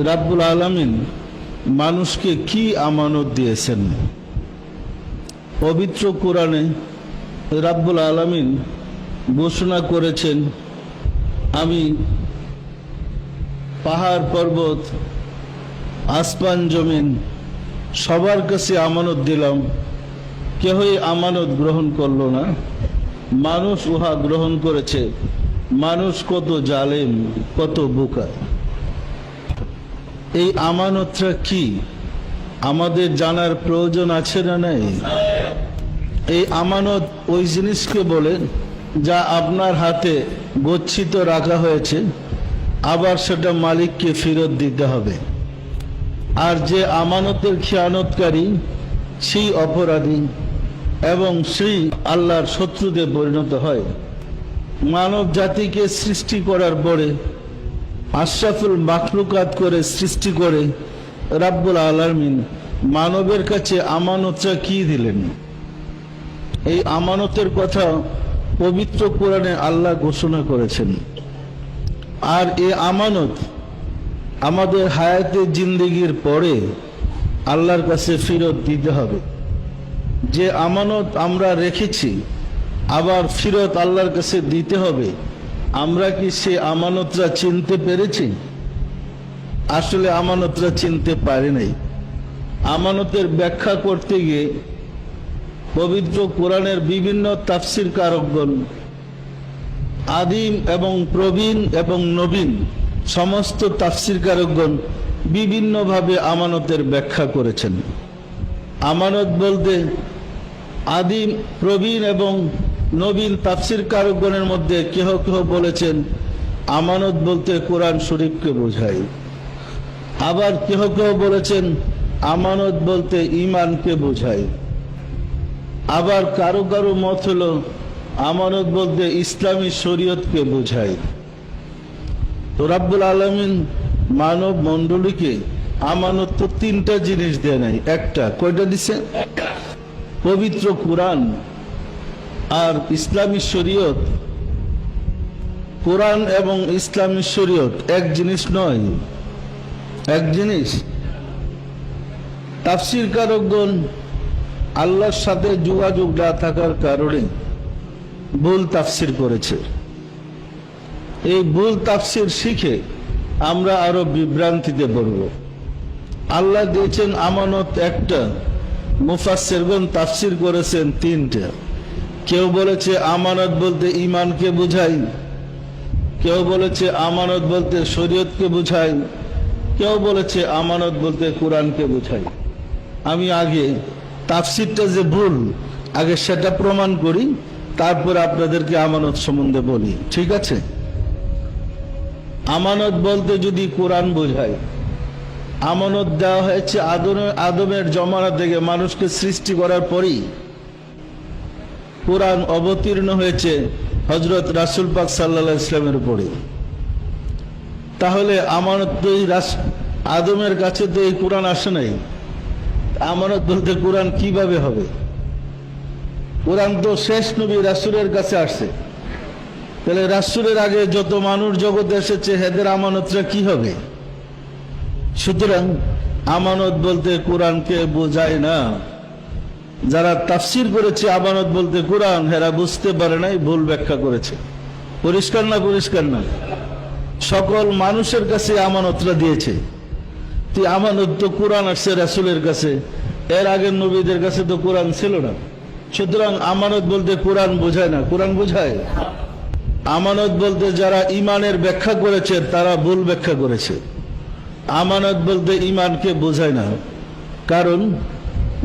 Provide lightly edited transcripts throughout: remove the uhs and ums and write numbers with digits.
রাব্বুল আলামিন মানুষকে কি আমানত দিয়েছেন। পবিত্র কোরআনে রাব্বুল আলামিন ঘোষণা করেছেন, আমি পাহাড় পর্বত আসমান জমিন সবার কাছে আমানত দিলাম, কেহই আমানত গ্রহণ করল না, মানুষ উহা গ্রহণ করেছে। মানুষ কত জালেম, কত বোকা। এই আমানতটা কি আমাদের জানার প্রয়োজন আছে না নাই? এই আমানত ওই জিনিসকে বলে যা আপনার হাতে গচ্ছিত রাখা হয়েছে, আবার সেটা মালিককে ফেরত দিতে হবে। আর যে আমানতের খেয়ানতকারী সেই অপরাধী এবং সেই আল্লাহর শত্রুতে পরিণত হয়। মানব জাতিকে সৃষ্টি করার পরে আশরাফুল মাখলুকাত করে সৃষ্টি করে রাব্বুল আলামিন মানবের কাছে আমানতটা কি দিলেন? এই আমানতের কথা পবিত্র কোরআনে আল্লাহ ঘোষণা করেছেন। আর এই আমানত আমাদের হায়াতে জিন্দেগির পরে আল্লাহর কাছে ফেরত দিতে হবে। যে আমানত আমরা রেখেছি আবার ফেরত আল্লাহর কাছে দিতে হবে। আমরা কি সে আমানতরা চিনতে পেরেছি? আসলে আমানতরা চিনতে পারি নাই। আমানতের ব্যাখ্যা করতে গিয়ে পবিত্র কোরআনের বিভিন্ন তাফসির কারকগণ আদিম এবং প্রবীণ এবং নবীন সমস্ত তাফসির কারকগণ বিভিন্নভাবে আমানতের ব্যাখ্যা করেছেন। আমানত বলতে আদিম, প্রবীণ এবং নবীন তাফসির কারকগণের মধ্যে কেহ কেহ বলেছেন আমানত বলতে কোরআন শরীফকে বোঝায়। আবার কেহ কেহ বলেছেন আমানত বলতে ঈমানকে বোঝায়। আবার কারো কারো মত হলো আমানত বলতে ইসলামী শরীয়তকে বোঝায়। তো রাব্বুল আলামিন মানব মণ্ডলীকে আমানত তো তিনটা জিনিস দেয় নাই, একটা। কয়টা দিছে? পবিত্র কোরআন আর ইসলামী শরীয়ত। কোরআন এবং ইসলামী শরীয়ত এক জিনিস নয়, এক জিনিস। তাফসির কারকগণ আল্লাহর সাথে যোগাযোগ না থাকার কারণে ভুল তাফসির করেছে। এই ভুল তাফসির শিখে আমরা আরো বিভ্রান্তিতে পড়ব। আল্লাহ দিয়েছেন আমানত একটা, মুফাসসিরগণ তাফসির করেছেন তিনটা। কেউ বলেছে আমানত বলতে ঈমানকে বোঝায়, কেউ বলেছে আমানত বলতে শরীয়তকে বোঝায়, কেউ বলেছে আমানত বলতে কোরআনকে বোঝায়। আমি আগে তাফসিরটা যে ভুল, আগে সেটা প্রমাণ করি, তারপর আপনাদেরকে আমানত সম্বন্ধে বলি, ঠিক আছে? আমানত বলতে যদি কোরআন বোঝায়, আমানত দেওয়া হয়েছে আদমের জমানা থেকে মানুষকে সৃষ্টি করার পরই কোরআন অবতীর্ণ হয়েছে হযরত রাসূল পাক সাল্লাল্লাহু আলাইহি ওয়াসাল্লামের উপরে। তাহলে আমানত তো আদমের কাছে তো এই কোরআন আসে নাই, আমানত বলতে কোরআন কিভাবে হবে? কোরআন তো শেষ নবী রাসূলের কাছে আসছে। তাহলে রাসূলের আগে যত মানুষ জগতে এসেছে এদের আমানতটা কি হবে? সুতরাং আমানত বলতে কোরআনকে বোঝায় না। যারা তাফসির করেছে আমানত বলতে কোরআন, হেরা বুঝতে পারে নাই, ভুল ব্যাখ্যা করেছে। পরিষ্কার না? পরিষ্কার না? সকল মানুষের কাছে আমানতটা দিয়েছে। আমানত তো কোরআন আসছে রাসূলের কাছে, এর আগের নবীদের কাছে তো কোরআন ছিল না। সুতরাং আমানত বলতে কোরআন বোঝায় না। কোরআন বোঝায়? আমানত বলতে যারা ঈমানের ব্যাখ্যা করেছে তারা ভুল ব্যাখ্যা করেছে। আমানত বলতে ঈমানকে বোঝায় না। কারণ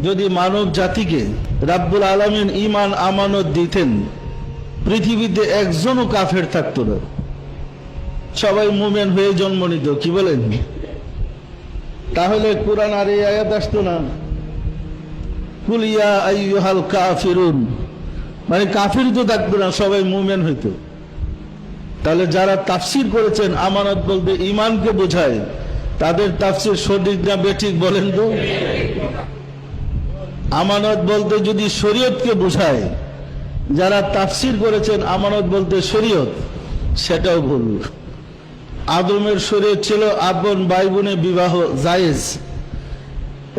যদি মানব জাতিকে রাব্বুল আলামিন ঈমান আমানত দিতেন, পৃথিবীতে একজনও কাফের থাকতো না, সবাই মুমিন হয়ে জন্ম নিত। কি বলেন? তাহলে কোরআন আর এই আয়াত আসতো না, কুল ইয়া আইয়ুহাল কাফিরুন, মানে কাফির তো থাকতো না, সবাই মুমিন হইতো। তাহলে যারা তাফসির করেছেন আমানত বলতে ঈমানকে বোঝায়, তাদের তাফসির সঠিক না বেঠিক বলেন তো? আমানত বলতে যদি শরীয়তকে বোঝায়, যারা তাফসির করেছেন আমানত বলতে শরীয়ত, সেটাও ভুল। আদমের শরীয়ত ছিল আপন ভাই বোনে বিবাহ জায়েজ,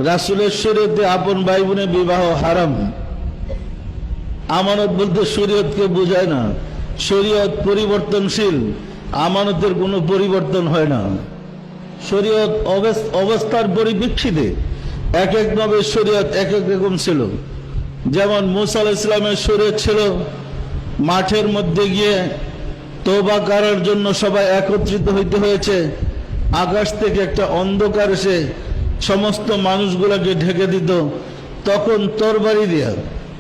রাসূলের শরীয়তে আপন ভাই বোনে বিবাহ হারাম। আমানত বলতে শরীয়তকে বোঝায় না, শরীয়ত পরিবর্তনশীল, আমানতের কোনো পরিবর্তন হয় না। শরীয়ত অবস্থার পরিপ্রেক্ষিতে এক এক নবীর শরীয়ত এক এক রকম ছিল। যেমন মুসা আলাইহিস সালামের শরীয়ত ছিল মাঠের মধ্যে গিয়ে তওবা করার জন্য সবাই একত্রিত হইতে হয়েছে, আকাশ থেকে একটা অন্ধকার এসে সমস্ত মানুষগুলোকে ঢেকে দিত, তখন তরবারি দিয়া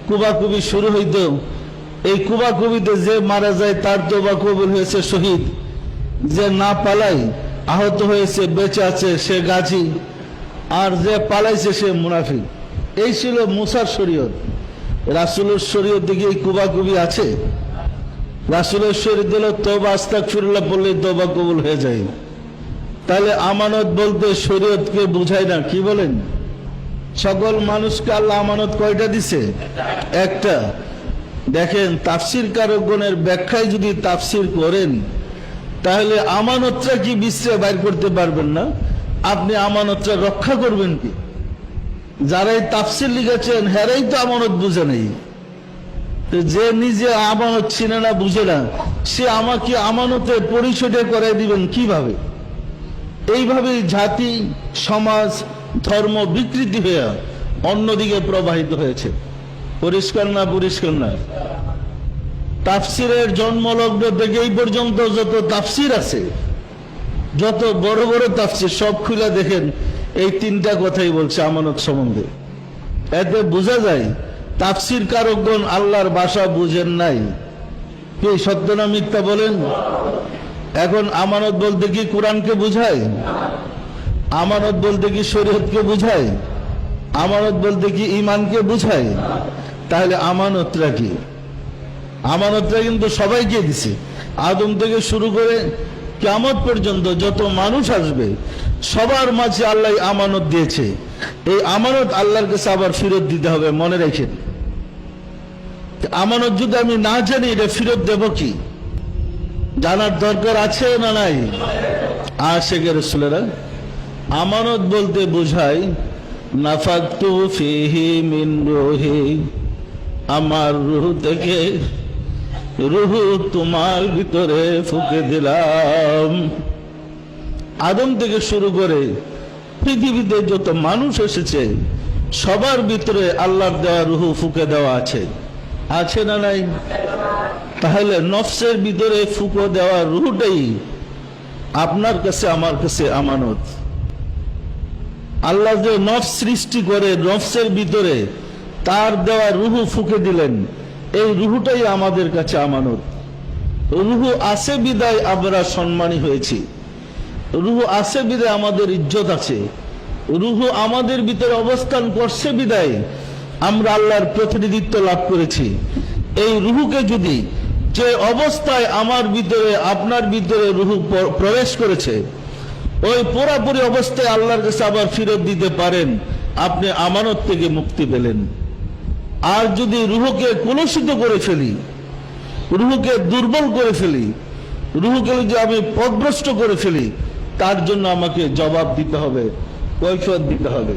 কুবাকুবি শুরু হইত। এই কুবাকুবিতে যে মারা যায় তার তওবা কবুল হয়েছে, শহীদ। যে না পালাই আহত হয়েছে, বেঁচে আছে, সে গাজী। আর যে পালাইছে সে মুনাফিক। এই ছিল মুসার শরীয়ত। রাসূলের শরীয়তে কি কুবাকুবি আছে? রাসূলের শরীয়ত হলো তওবা আস্তাগফিরুল্লাহ পড়লে তওবা কবুল হয়ে যায়। তাহলে আমানত বলতে শরীয়তকে বুঝায় না, কি বলেন? সকল মানুষকে আল্লাহ আমানত কয়টা দিছে? একটা। দেখেন, তাফসীর কারকগণের ব্যাখ্যায় যদি তাফসীর করেন তাহলে আমানতটা কি বিশ্বে বাইর করতে পারবেন না। আপনি আমানতটা রক্ষা করবেন কি? যারাই তাফসীর লিখেছেন হেরাই তো আমানত বুঝে নেই। যে নিজে আমানত চিনে না, বুঝে না, সে আমাকে আমানতের পরিচয় করাই দিবেন কিভাবে? এইভাবেই জাতি, সমাজ, ধর্ম বিকৃতি হয়ে অন্যদিকে প্রবাহিত হয়েছে। পরিষ্কার না? পরিষ্কার না? তাফসীরের জন্মলগ্ন থেকে এই পর্যন্ত যত তাফসীর আছে, যত বড় বড় তাফসীর সব খুলে দেখেন এই তিনটা কথাই বলছে আমানত সম্বন্ধে। এতে বোঝা যায় তাফসীর কারকগণ আল্লাহর ভাষা বুঝেন নাই। কি সত্য না মিথ্যা বলেন? এখন আমানত বলতে কি কোরআনকে বুঝায়? আমানত বলতে কি শরীয়তকে বুঝায়? আমানত বলতে কি ঈমানকে বুঝায়? তাহলে আমানতটা কি? আমানতটা কিন্তু সবাইকে দিছে। আদম থেকে শুরু করে কিয়ামত পর্যন্ত যত মানুষ আসবে সবার মাঝে আল্লাহ আমানত দিয়েছে। এই আমানত আল্লাহর কাছে আবার ফেরত দিতে হবে, মনে রাখেন। আমানত যদি আমি না জানি এটা ফেরত দেব কি? জানার দরকার আছে না নাই? আশিকে রাসূলেরা আমানত বলতে বোঝায় নাফাকতু ফিহি মিন রূহি, আমার রূহ থেকে রূহ তোমার ভিতরে ফুঁকে দিলাম। আদম থেকে শুরু করে পৃথিবীতে যত মানুষ এসেছে সবার ভিতরে আল্লাহর দেওয়া রূহ ফুঁকে দেওয়া আছে, আছে না নাই? তাহলে নফসের ভিতরে ফুঁকে দেওয়া রূহটাই আপনার কাছে আমার কাছে আমানত। আল্লাহ যে নফস সৃষ্টি করে নফসের ভিতরে তার দেওয়া রূহ ফুঁকে দিলেন, এই রূহটাই আমাদের কাছে আমানত। রূহ আছে বিদায় আমরা সম্মানী হয়েছি, রূহ আছে বিদায় আমাদের ইজ্জত আছে, রূহ আমাদের ভিতরে অবস্থান করছে বিদায় আমরা আল্লাহর প্রতিনিধিত্ব লাভ করেছি। এই রূহকে যদি যে অবস্থায় আমার ভিতরে আপনার ভিতরে রূহ প্রবেশ করেছে ওই পুরাপুরি অবস্থায় আল্লাহর কাছে আবার ফেরত দিতে পারেন, আপনি আমানত থেকে মুক্তি পেলেন। আর যদি রূহকে কলুষিত করে ফেলি, রূহকে দুর্বল করে ফেলি, রূহকে যদি আমি পথভ্রষ্ট করে ফেলি, তার জন্য আমাকে জবাব দিতে হবে, কৈফিয়ত দিতে হবে।